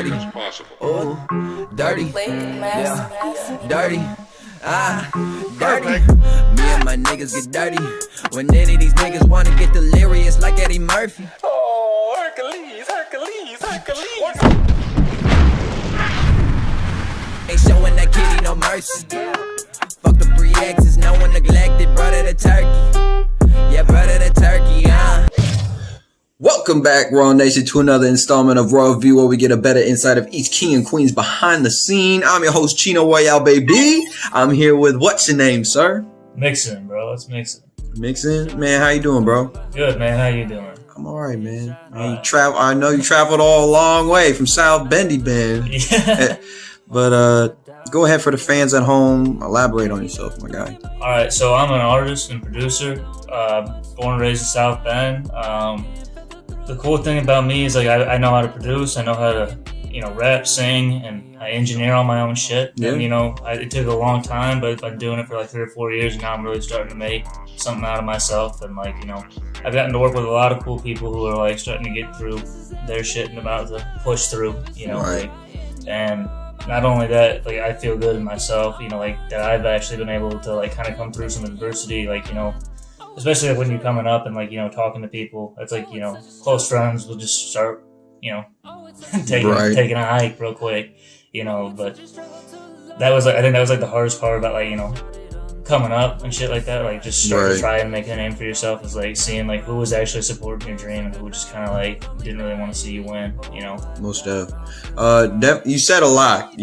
dirty. Oh, dirty. Yeah, dirty. Dirty. Me and my niggas get dirty. When any of these niggas wanna get delirious like Eddie Murphy. Oh, Hercules. Ain't showing that kitty no mercy. Fuck the 3X's, no one neglected. Brought her the turkey. Yeah, brought her the turkey, Welcome back, Royal Nation, to another installment of Royal View, where we get a better insight of each king and queens behind the scene. I'm your host, Cheno Royale, baby. I'm here with, what's your name, sir? Mxn, bro. Let's Mxn. Mxn? Man, how you doing, bro? Good, man. How you doing? I'm all right, man. I know you traveled all a long way from South Bendy Bend. Yeah. But go ahead, for the fans at home, elaborate on yourself, my guy. All right, so I'm an artist and producer, born and raised in South Bend. The cool thing about me is, like, I know how to produce. I know how to, rap, sing, and I engineer all my own shit. Yeah. And, it took a long time, but I've been doing it for like 3 or 4 years, and now I'm really starting to make something out of myself. And, I've gotten to work with a lot of cool people who are, like, starting to get through their shit and about to push through, Right. and not only that, like, I feel good in myself, that I've actually been able to, kind of come through some adversity, especially when you're coming up and, talking to people. It's close friends will just start, taking a hike real quick, but I think that was, the hardest part about, coming up and shit like that, just start to try and make a name for yourself, is, seeing, who was actually supporting your dream and who was just kind of, didn't really want to see you win, Most def. You said a lot.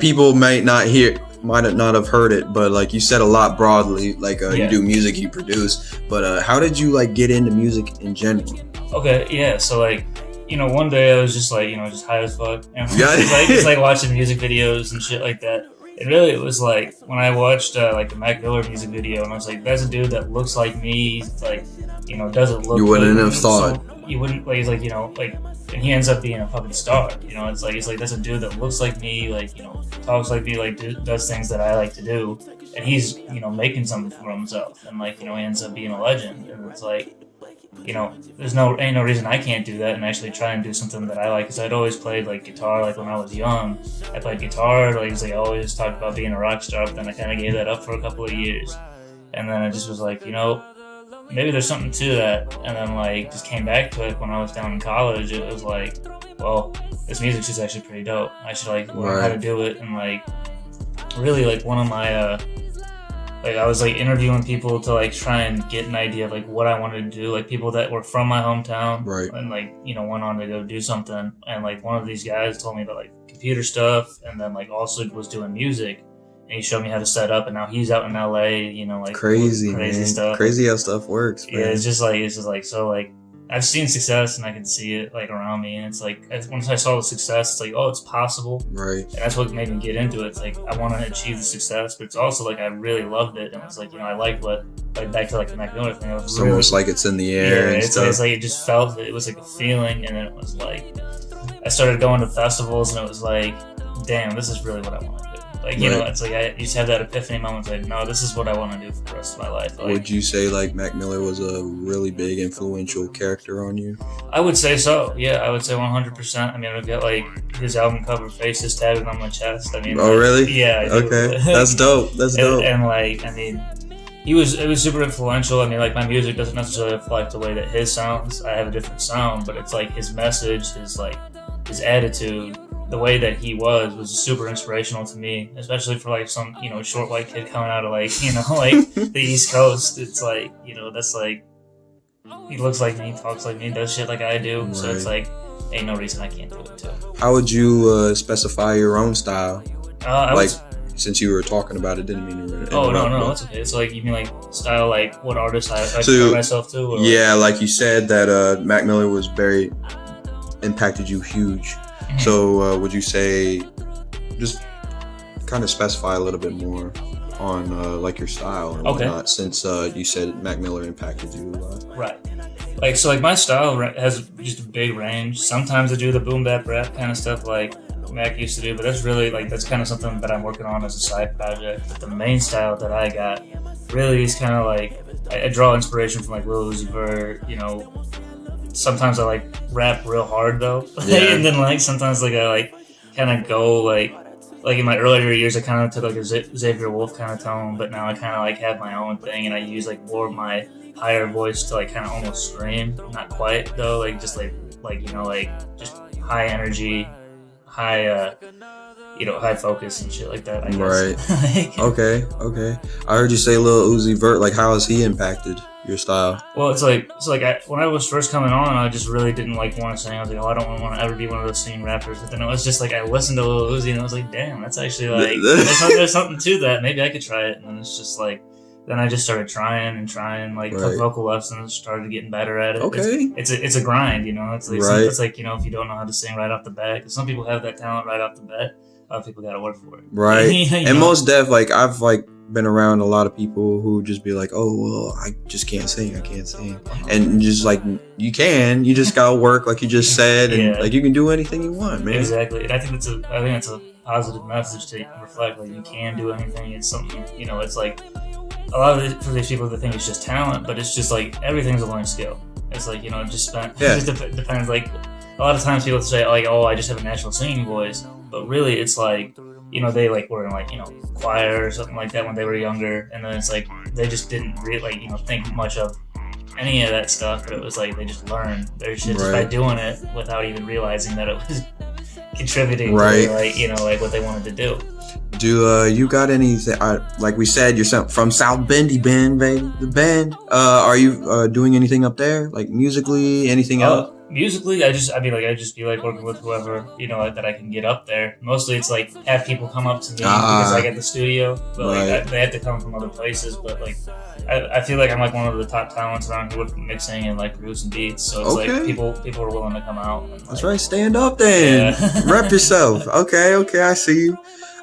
People might not have heard it, but you said a lot broadly. You do music, you produce, but how did you get into music in general? Okay, yeah. So one day I was just just high as fuck, just watching music videos and shit like that. And really, it was when I watched the Mac Miller music video, and I was like, "That's a dude that looks like me." Doesn't look. You wouldn't have so thought. You wouldn't and he ends up being a fucking star. It's that's a dude that looks like me, talks like me, does things that I like to do, and he's making something for himself, and he ends up being a legend. And it's there's ain't no reason I can't do that and actually try and do something that I like, because I'd always played guitar. When I was young, I played guitar. I always talked about being a rock star, but then I kind of gave that up for a couple of years, and then I just was maybe there's something to that. And then just came back to it when I was down in college. It was well, this music's just actually pretty dope. I should learn how to do it. And really one of my I was interviewing people to try and get an idea of what I wanted to do, people that were from my hometown, right? And went on to go do something. And one of these guys told me about computer stuff, and then also was doing music. And he showed me how to set up, and now he's out in LA, crazy man. Stuff. Crazy how stuff works, man. Yeah, it's just so I've seen success, and I can see it around me, and it's once I saw the success, it's it's possible, right? And that's what made me get into it. It's I want to achieve the success, but it's also I really loved it, and it's I liked what back to the Mac Miller thing. It's really, almost it's in the air. Yeah, and it's it just felt it was a feeling, and then it was I started going to festivals, and it was damn, this is really what I want to do. It's I just have that epiphany moment. No, this is what I want to do for the rest of my life. Would you say Mac Miller was a really big influential character on you? I would say so. Yeah, I would say 100%. I mean, I've got his album cover faces tatted on my chest. I mean, oh really? Yeah. Okay, that's dope. That's dope. And it was super influential. I mean, my music doesn't necessarily reflect the way that his sounds. I have a different sound, but it's his message, his attitude, the way that he was super inspirational to me, especially for some short white kid coming out of the East Coast. It's that's he looks like me, talks like me, does shit like I do. Right. So it's ain't no reason I can't do it too. How would you specify your own style? Since you were talking about it, didn't mean to interrupt. Oh no, that's okay. So you mean style, what artist I compare myself to? Or yeah, you said that Mac Miller was very impacted you huge. Mm-hmm. So would you say, just kind of specify a little bit more on your style and whatnot, since you said Mac Miller impacted you a lot? Right. So my style has just a big range. Sometimes I do the boom bap rap kind of stuff Mac used to do, but that's really that's kind of something that I'm working on as a side project. But the main style that I got really is kind of I draw inspiration from Lil Uzi Vert, sometimes I like rap real hard though, Yeah. and then like sometimes like I like kind of go like in my earlier years I kind of took like a Xavier Wolf kind of tone, but now I kind of like have my own thing, and I use like more of my higher voice to like kind of almost scream, not quite though, like just like you know, like just high energy, high high focus and shit like that, I guess. Right. Okay. I heard you say Lil Uzi Vert. Like, how has he impacted your style? Well, it's like when I was first coming on, I just really didn't like want to sing. I was like, oh, I don't want to ever be one of those singing rappers. But then it was just like I listened to Lil Uzi and I was like, damn, that's actually like there's something to that. Maybe I could try it. And then it's just like, then I just started trying, like took vocal lessons, started getting better at it. Okay. It's a grind, you know. It's like Right. It's like, you know, if you don't know how to sing right off the bat, because some people have that talent right off the bat. Other people got to work for it. Right. You And know? most deaf, like I've like been around a lot of people who just be like, oh well, I just can't sing. And just like you just gotta work, like you just said, and like you can do anything you want, man. Exactly. And I think it's a positive message to reflect. Like you can do anything. It's something, you know. It's like a lot of it, for these people, they think it's just talent, but it's just like everything's a learning skill. It's like, you know, it just depends. Like a lot of times people say like, oh, I just have a natural singing voice, but really it's like, you know, they like were in like, you know, choir or something like that when they were younger, and then it's like they just didn't really like, you know, think much of any of that stuff, but it was like they just learned their shit just by doing it without even realizing that it was contributing to like, you know, like what they wanted to do. Do you got anything? Like we said, you're from South Bendy Bend, baby. The band. Are you doing anything up there, like musically? Anything else? Musically, I just be like working with whoever, you know, that I can get up there. Mostly, it's like have people come up to me because I get the studio, but like they have to come from other places. But like, I feel like I'm like one of the top talents around here with mixing and like producing beats. So it's like people are willing to come out. And, that's right. Stand up then. Rep yourself. Okay, I see you.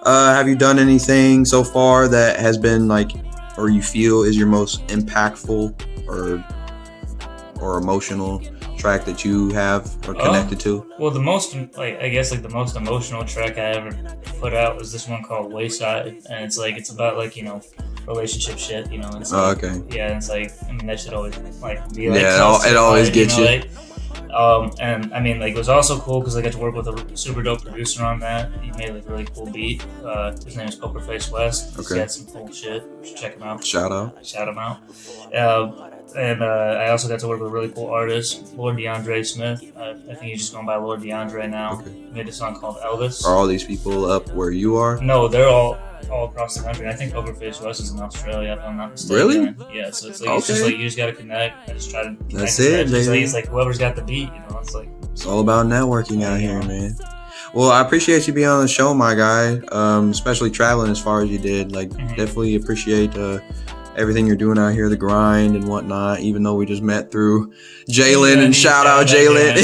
Have you done anything so far that has been like, or you feel is your most impactful or emotional track that you have or connected to? Well, the most, like, I guess like the most emotional track I ever put out was this one called Wayside, and it's about like, you know, relationship shit, you know. It's like, yeah, it's like, I mean, that should always like be like, it always gets you. Like, and I mean, like, it was also cool because I got to work with a super dope producer on that. He made like a really cool beat. His name is Pokerface West. He's got some cool shit. Check him out. Shout him out. And I also got to work with a really cool artist, Lord DeAndre Smith. I think he's just going by Lord DeAndre now. He made a song called Elvis. Are all these people up where you are? No, they're all across the country. I think Pokerface West is in Australia, if I'm not mistaken. Really? Yeah, so it's like, it's just like you just gotta connect. I just try to connect. That's it, baby. It's like whoever's got the beat, you know. It's like it's all about networking out here, man. Well, I appreciate you being on the show, my guy. Especially traveling as far as you did. Like, definitely appreciate everything you're doing out here, the grind and whatnot, even though we just met through Jalen, and shout out Jalen.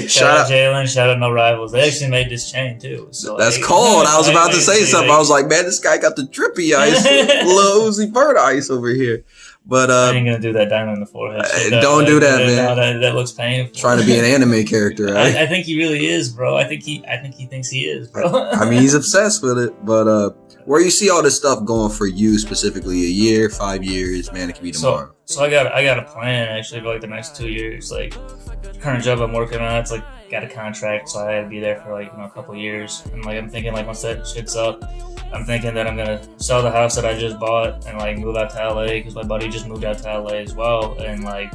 Shout out Jalen, shout out No Rivals. They actually made this chain too. So that's cold. I was about to say something. I was like, man, this guy got the drippy ice, Lil Uzi Vert ice over here. But I ain't gonna do that diamond in the forehead. Don't do that, man. That looks painful. Trying to be an anime character, right? I think he really is, bro. I think he thinks he is, bro. I mean, he's obsessed with it, but where you see all this stuff going for you specifically, a year, 5 years, man, it can be tomorrow. So I got a plan actually for like the next 2 years. Like, the current job I'm working on, it's like got a contract, so I had to be there for like, you know, a couple years. And like I'm thinking like once that shit's up, I'm thinking that I'm gonna sell the house that I just bought and like move out to LA because my buddy just moved out to LA as well. And like,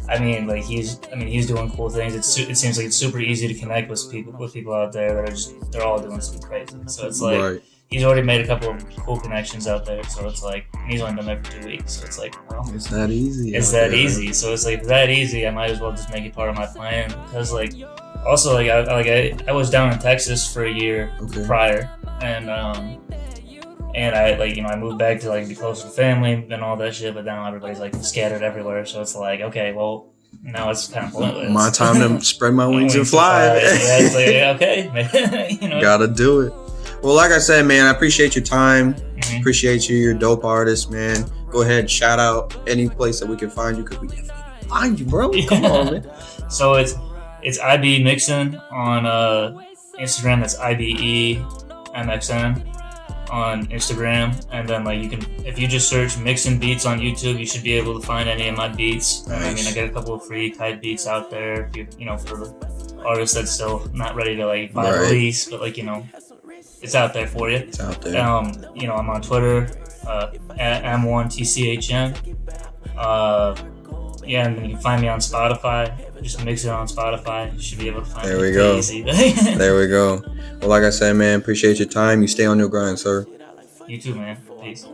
I mean, like he's doing cool things. It seems like it's super easy to connect with people out there that are they're all doing something crazy. So it's like. He's already made a couple of cool connections out there, so it's like, and he's only been there for 2 weeks, so it's like, well, it's that easy. It's that easy. So it's like that easy. I might as well just make it part of my plan because, like, also like I was down in Texas for a year prior, and I like, you know, I moved back to like be closer to family and all that shit, but now everybody's like scattered everywhere, so it's like, okay, well. Now it's kind of pointless. My time to spread my wings and fly. Yeah, it's like, yeah, okay, you know. Gotta do it. Well, like I said, man, I appreciate your time. Appreciate you. You're a dope artist, man. Go ahead, shout out any place that we can find you, because we definitely can find you, bro. Come on, man. So it's IB Mxn on Instagram. That's IBE MXN. on Instagram, and then like you can, if you just search Mxn Beats on YouTube, you should be able to find any of my beats. Nice. I mean, I got a couple of free type beats out there, if you know, for the artists that's still not ready to like buy release, but like, you know, it's out there for you. It's out there. You know, I'm on Twitter at M1TCHN. Yeah, and then you can find me on Spotify. Just Mxn on Spotify. You should be able to find me. There we go. Easy. There we go. Well, like I said, man, appreciate your time. You stay on your grind, sir. You too, man. Peace.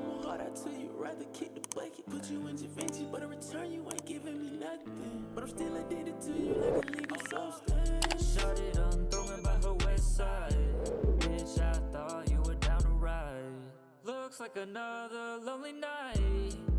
Looks like another lonely night.